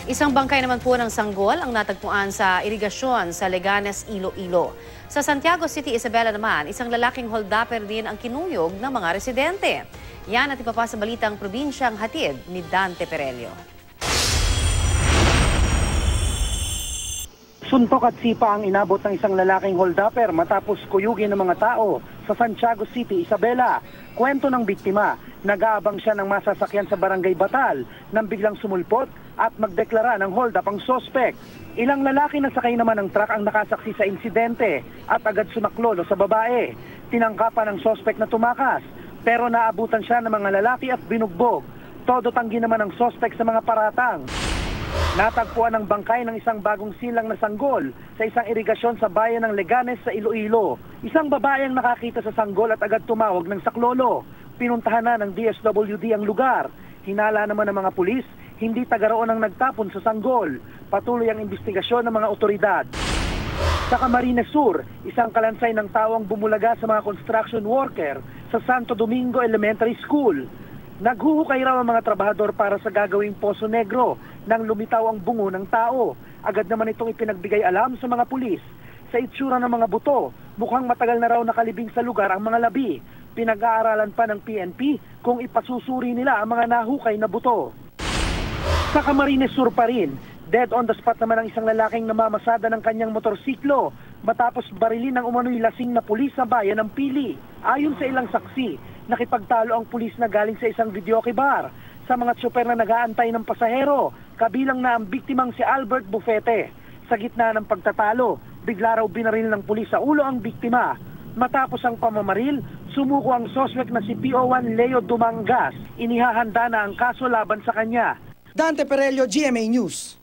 Isang bangkay naman po ng sanggol ang natagpuan sa irigasyon sa Leganes, Iloilo. Sa Santiago City, Isabela naman, isang lalaking holdapper din ang kinuyog ng mga residente. Yan at ipapa sa balitang probinsyang hatid ni Dante Perelio. Suntok at sipa ang inabot ng isang lalaking holdapper matapos kuyugin ng mga tao sa Santiago City, Isabela. Kwento ng biktima, nag-aabang siya ng masasakyan sa Barangay Batal nang biglang sumulpot at magdeklara ng hold up ang sospek. Ilang lalaki na sakay naman ng truck ang nakasaksi sa insidente at agad sumaklolo sa babae. Tinangkapan ng sospek na tumakas pero naabutan siya ng mga lalaki at binugbog. Todo tanggi naman ang sospek sa mga paratang. Natagpuan ang bangkay ng isang bagong silang na sanggol sa isang irigasyon sa bayan ng Leganes sa Iloilo. Isang babae ang nakakita sa sanggol at agad tumawag ng saklolo. Pinuntahan na ng DSWD ang lugar. Hinala naman ng mga pulis, hindi taga roon ang nagtapon sa sanggol. Patuloy ang investigasyon ng mga otoridad. Sa Camarines Sur, isang kalansay ng tawang bumulaga sa mga construction worker sa Santo Domingo Elementary School. Naghuhukay raw ang mga trabahador para sa gagawing Poso Negro nang lumitaw ang bungo ng tao. Agad naman itong ipinagbigay alam sa mga pulis. Sa itsura ng mga buto, mukhang matagal na raw nakalibing sa lugar ang mga labi. Pinag-aaralan pa ng PNP kung ipasusuri nila ang mga nahukay na buto. Sa Camarines Sur pa rin, dead on the spot naman ang isang lalaking namamasada ng kanyang motorsiklo matapos barilin ng umano'y lasing na pulis sa bayan ng Pili. Ayon sa ilang saksi, nakipagtalo ang pulis na galing sa isang videoke bar sa mga tsuper na nag-aantay ng pasahero, kabilang na ang biktimang si Albert Bufete. Sa gitna ng pagtatalo, bigla raw binaril ng pulis sa ulo ang biktima. Matapos ang pamamaril, sumuko ang sospek na si PO1 Leo Dumangas. Inihahanda na ang kaso laban sa kanya. Dante Perelio, GMA News.